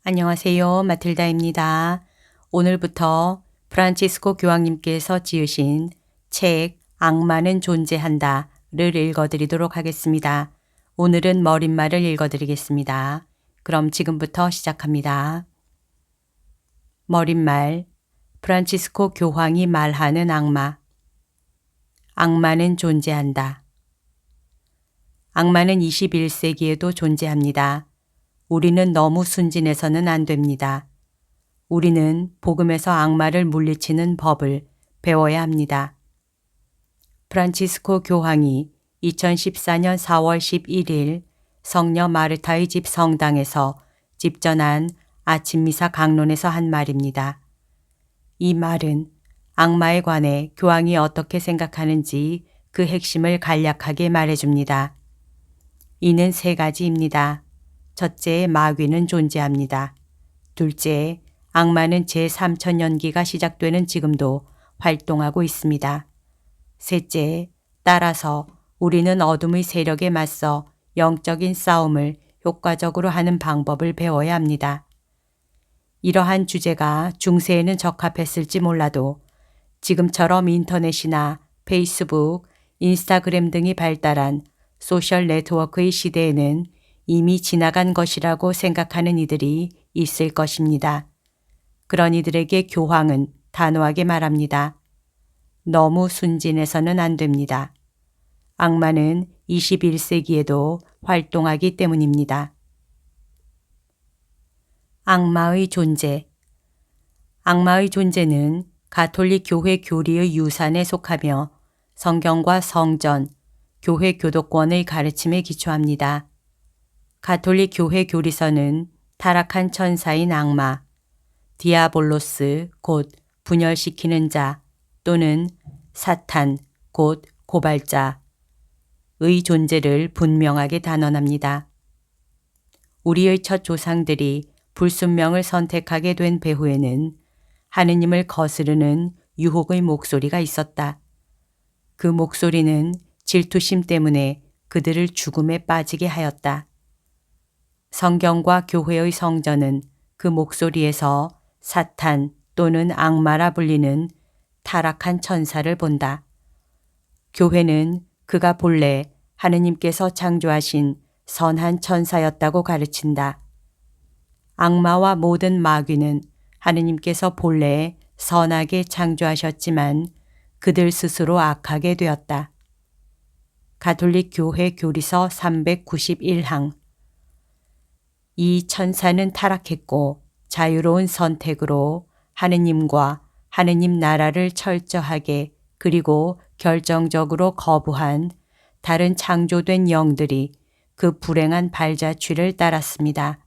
안녕하세요. 마틸다입니다. 오늘부터 프란치스코 교황님께서 지으신 책 악마는 존재한다를 읽어드리도록 하겠습니다. 오늘은 머릿말을 읽어드리겠습니다. 그럼 지금부터 시작합니다. 머릿말, 프란치스코 교황이 말하는 악마. 악마는 존재한다. 악마는 21세기에도 존재합니다. 우리는 너무 순진해서는 안 됩니다. 우리는 복음에서 악마를 물리치는 법을 배워야 합니다. 프란치스코 교황이 2014년 4월 11일 성녀 마르타의 집 성당에서 집전한 아침 미사 강론에서 한 말입니다. 이 말은 악마에 관해 교황이 어떻게 생각하는지 그 핵심을 간략하게 말해줍니다. 이는 세 가지입니다. 첫째, 마귀는 존재합니다. 둘째, 악마는 제3천년기가 시작되는 지금도 활동하고 있습니다. 셋째, 따라서 우리는 어둠의 세력에 맞서 영적인 싸움을 효과적으로 하는 방법을 배워야 합니다. 이러한 주제가 중세에는 적합했을지 몰라도 지금처럼 인터넷이나 페이스북, 인스타그램 등이 발달한 소셜 네트워크의 시대에는 이미 지나간 것이라고 생각하는 이들이 있을 것입니다. 그런 이들에게 교황은 단호하게 말합니다. 너무 순진해서는 안 됩니다. 악마는 21세기에도 활동하기 때문입니다. 악마의 존재. 악마의 존재는 가톨릭 교회 교리의 유산에 속하며 성경과 성전, 교회 교도권의 가르침에 기초합니다. 가톨릭 교회 교리서는 타락한 천사인 악마, 디아볼로스 곧 분열시키는 자 또는 사탄 곧 고발자의 존재를 분명하게 단언합니다. 우리의 첫 조상들이 불순명을 선택하게 된 배후에는 하느님을 거스르는 유혹의 목소리가 있었다. 그 목소리는 질투심 때문에 그들을 죽음에 빠지게 하였다. 성경과 교회의 성전은 그 목소리에서 사탄 또는 악마라 불리는 타락한 천사를 본다. 교회는 그가 본래 하느님께서 창조하신 선한 천사였다고 가르친다. 악마와 모든 마귀는 하느님께서 본래 선하게 창조하셨지만 그들 스스로 악하게 되었다. 가톨릭 교회 교리서 391항. 이 천사는 타락했고 자유로운 선택으로 하느님과 하느님 나라를 철저하게 그리고 결정적으로 거부한 다른 창조된 영들이 그 불행한 발자취를 따랐습니다.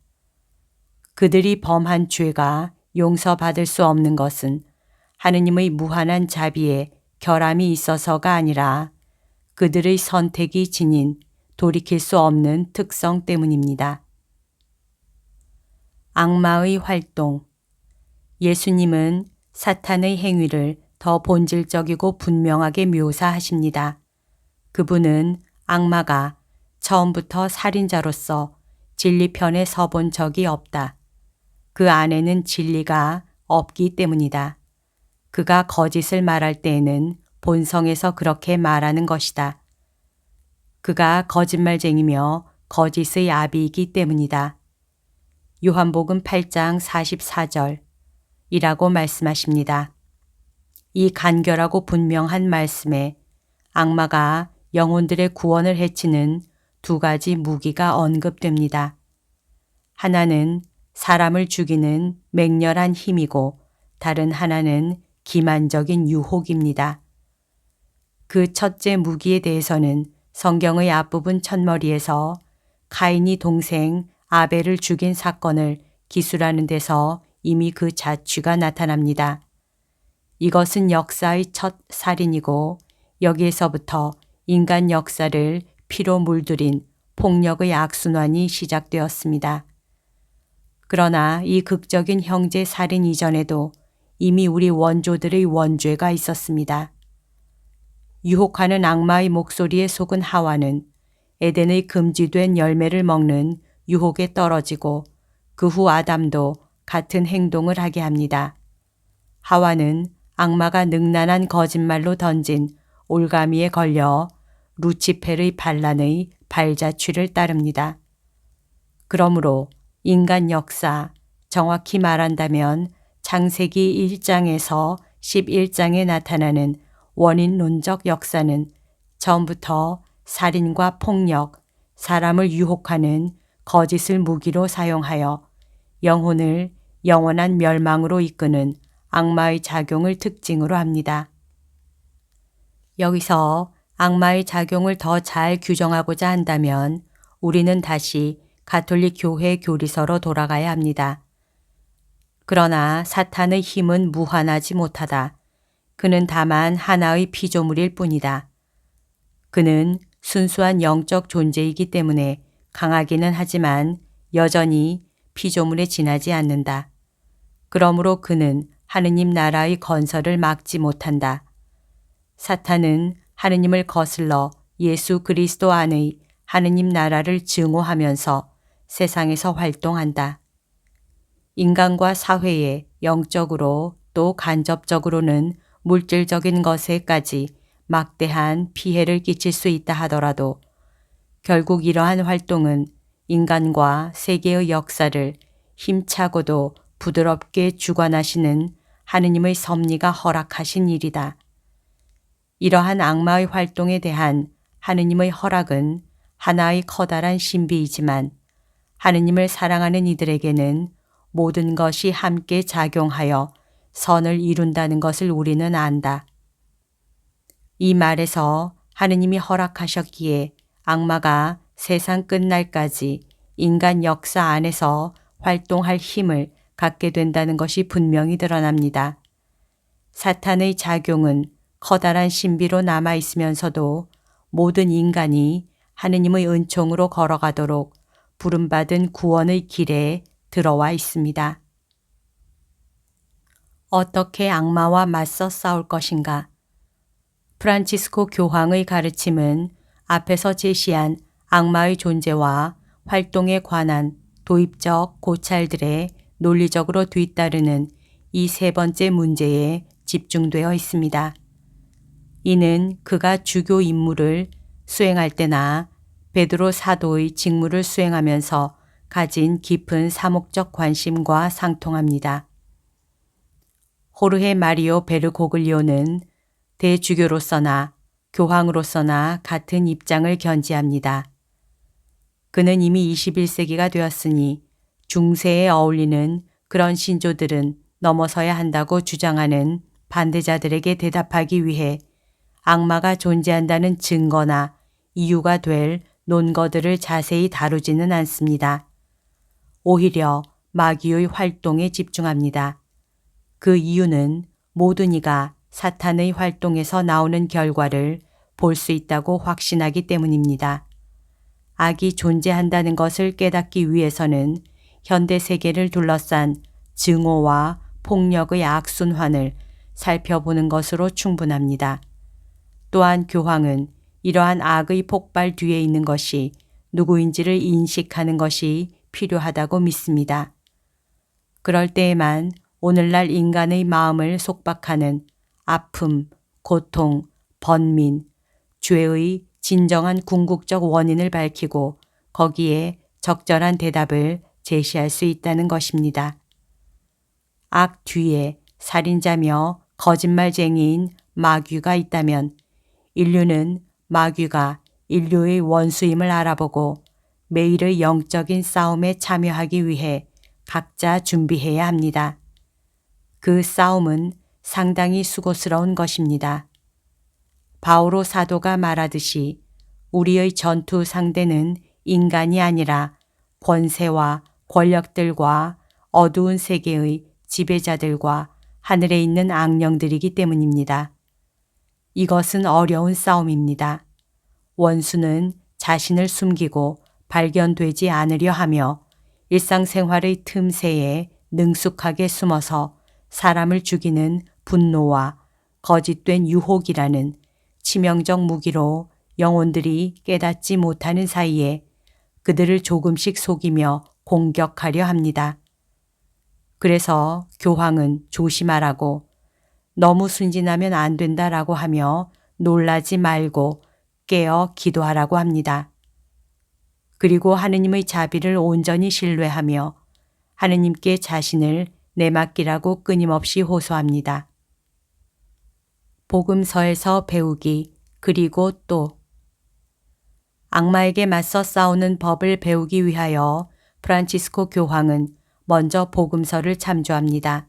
그들이 범한 죄가 용서받을 수 없는 것은 하느님의 무한한 자비에 결함이 있어서가 아니라 그들의 선택이 지닌 돌이킬 수 없는 특성 때문입니다. 악마의 활동. 예수님은 사탄의 행위를 더 본질적이고 분명하게 묘사하십니다. 그분은 악마가 처음부터 살인자로서 진리편에 서본 적이 없다. 그 안에는 진리가 없기 때문이다. 그가 거짓을 말할 때에는 본성에서 그렇게 말하는 것이다. 그가 거짓말쟁이며 거짓의 아비이기 때문이다. 요한복음 8장 44절 이라고 말씀하십니다. 이 간결하고 분명한 말씀에 악마가 영혼들의 구원을 해치는 두 가지 무기가 언급됩니다. 하나는 사람을 죽이는 맹렬한 힘이고 다른 하나는 기만적인 유혹입니다. 그 첫째 무기에 대해서는 성경의 앞부분 첫머리에서 가인이 동생 아벨을 죽인 사건을 기술하는 데서 이미 그 자취가 나타납니다. 이것은 역사의 첫 살인이고 여기에서부터 인간 역사를 피로 물들인 폭력의 악순환이 시작되었습니다. 그러나 이 극적인 형제 살인 이전에도 이미 우리 원조들의 원죄가 있었습니다. 유혹하는 악마의 목소리에 속은 하와는 에덴의 금지된 열매를 먹는 유혹에 떨어지고 그 후 아담도 같은 행동을 하게 합니다. 하와는 악마가 능란한 거짓말로 던진 올가미에 걸려 루치펠의 반란의 발자취를 따릅니다. 그러므로 인간 역사, 정확히 말한다면 창세기 1장에서 11장에 나타나는 원인론적 역사는 처음부터 살인과 폭력, 사람을 유혹하는 거짓을 무기로 사용하여 영혼을 영원한 멸망으로 이끄는 악마의 작용을 특징으로 합니다. 여기서 악마의 작용을 더 잘 규정하고자 한다면 우리는 다시 가톨릭 교회 교리서로 돌아가야 합니다. 그러나 사탄의 힘은 무한하지 못하다. 그는 다만 하나의 피조물일 뿐이다. 그는 순수한 영적 존재이기 때문에 강하기는 하지만 여전히 피조물에 지나지 않는다. 그러므로 그는 하느님 나라의 건설을 막지 못한다. 사탄은 하느님을 거슬러 예수 그리스도 안의 하느님 나라를 증오하면서 세상에서 활동한다. 인간과 사회에 영적으로 또 간접적으로는 물질적인 것에까지 막대한 피해를 끼칠 수 있다 하더라도 결국 이러한 활동은 인간과 세계의 역사를 힘차고도 부드럽게 주관하시는 하느님의 섭리가 허락하신 일이다. 이러한 악마의 활동에 대한 하느님의 허락은 하나의 커다란 신비이지만 하느님을 사랑하는 이들에게는 모든 것이 함께 작용하여 선을 이룬다는 것을 우리는 안다. 이 말에서 하느님이 허락하셨기에 악마가 세상 끝날까지 인간 역사 안에서 활동할 힘을 갖게 된다는 것이 분명히 드러납니다. 사탄의 작용은 커다란 신비로 남아 있으면서도 모든 인간이 하느님의 은총으로 걸어가도록 부름받은 구원의 길에 들어와 있습니다. 어떻게 악마와 맞서 싸울 것인가? 프란치스코 교황의 가르침은 앞에서 제시한 악마의 존재와 활동에 관한 도입적 고찰들의 논리적으로 뒤따르는 이 세 번째 문제에 집중되어 있습니다. 이는 그가 주교 임무를 수행할 때나 베드로 사도의 직무를 수행하면서 가진 깊은 사목적 관심과 상통합니다. 호르헤 마리오 베르고글리오는 대주교로서나 교황으로서나 같은 입장을 견지합니다. 그는 이미 21세기가 되었으니 중세에 어울리는 그런 신조들은 넘어서야 한다고 주장하는 반대자들에게 대답하기 위해 악마가 존재한다는 증거나 이유가 될 논거들을 자세히 다루지는 않습니다. 오히려 마귀의 활동에 집중합니다. 그 이유는 모든 이가 사탄의 활동에서 나오는 결과를 볼 수 있다고 확신하기 때문입니다. 악이 존재한다는 것을 깨닫기 위해서는 현대 세계를 둘러싼 증오와 폭력의 악순환을 살펴보는 것으로 충분합니다. 또한 교황은 이러한 악의 폭발 뒤에 있는 것이 누구인지를 인식하는 것이 필요하다고 믿습니다. 그럴 때에만 오늘날 인간의 마음을 속박하는 아픔, 고통, 번민, 죄의 진정한 궁극적 원인을 밝히고 거기에 적절한 대답을 제시할 수 있다는 것입니다. 악 뒤에 살인자며 거짓말쟁이인 마귀가 있다면 인류는 마귀가 인류의 원수임을 알아보고 매일의 영적인 싸움에 참여하기 위해 각자 준비해야 합니다. 그 싸움은 상당히 수고스러운 것입니다. 바오로 사도가 말하듯이 우리의 전투 상대는 인간이 아니라 권세와 권력들과 어두운 세계의 지배자들과 하늘에 있는 악령들이기 때문입니다. 이것은 어려운 싸움입니다. 원수는 자신을 숨기고 발견되지 않으려 하며 일상생활의 틈새에 능숙하게 숨어서 사람을 죽이는 분노와 거짓된 유혹이라는 치명적 무기로 영혼들이 깨닫지 못하는 사이에 그들을 조금씩 속이며 공격하려 합니다. 그래서 교황은 조심하라고, 너무 순진하면 안 된다라고 하며 놀라지 말고 깨어 기도하라고 합니다. 그리고 하느님의 자비를 온전히 신뢰하며 하느님께 자신을 내맡기라고 끊임없이 호소합니다. 복음서에서 배우기, 그리고 또 악마에게 맞서 싸우는 법을 배우기 위하여 프란치스코 교황은 먼저 복음서를 참조합니다.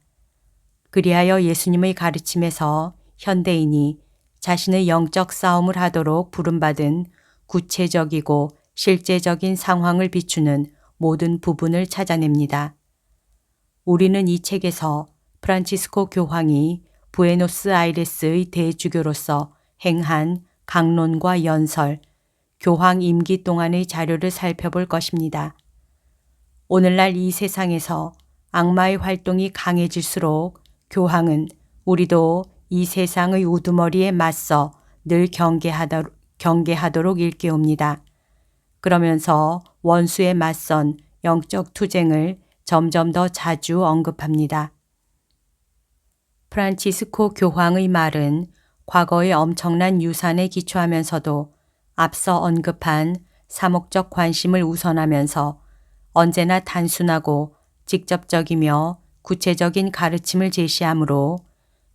그리하여 예수님의 가르침에서 현대인이 자신의 영적 싸움을 하도록 부름받은 구체적이고 실제적인 상황을 비추는 모든 부분을 찾아냅니다. 우리는 이 책에서 프란치스코 교황이 부에노스아이레스의 대주교로서 행한 강론과 연설, 교황 임기 동안의 자료를 살펴볼 것입니다. 오늘날 이 세상에서 악마의 활동이 강해질수록 교황은 우리도 이 세상의 우두머리에 맞서 늘 경계하도록 일깨웁니다. 그러면서 원수에 맞선 영적 투쟁을 점점 더 자주 언급합니다. 프란치스코 교황의 말은 과거의 엄청난 유산에 기초하면서도 앞서 언급한 사목적 관심을 우선하면서 언제나 단순하고 직접적이며 구체적인 가르침을 제시하므로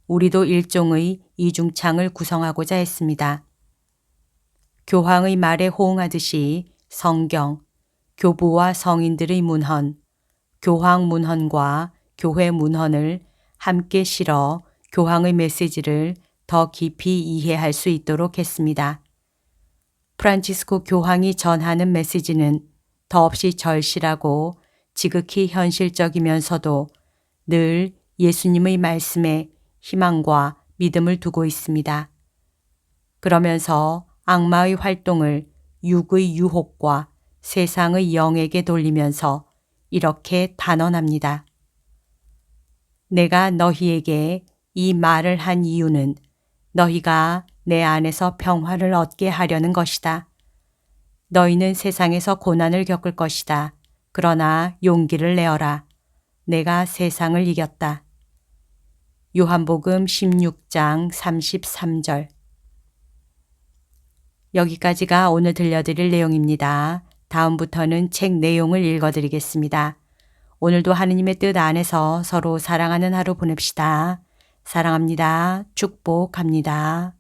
우리도 일종의 이중창을 구성하고자 했습니다. 교황의 말에 호응하듯이 성경, 교부와 성인들의 문헌, 교황 문헌과 교회 문헌을 함께 실어 교황의 메시지를 더 깊이 이해할 수 있도록 했습니다. 프란치스코 교황이 전하는 메시지는 더없이 절실하고 지극히 현실적이면서도 늘 예수님의 말씀에 희망과 믿음을 두고 있습니다. 그러면서 악마의 활동을 육의 유혹과 세상의 영에게 돌리면서 이렇게 단언합니다. 내가 너희에게 이 말을 한 이유는 너희가 내 안에서 평화를 얻게 하려는 것이다. 너희는 세상에서 고난을 겪을 것이다. 그러나 용기를 내어라. 내가 세상을 이겼다. 요한복음 16장 33절. 여기까지가 오늘 들려드릴 내용입니다. 다음부터는 책 내용을 읽어드리겠습니다. 오늘도 하느님의 뜻 안에서 서로 사랑하는 하루 보냅시다. 사랑합니다. 축복합니다.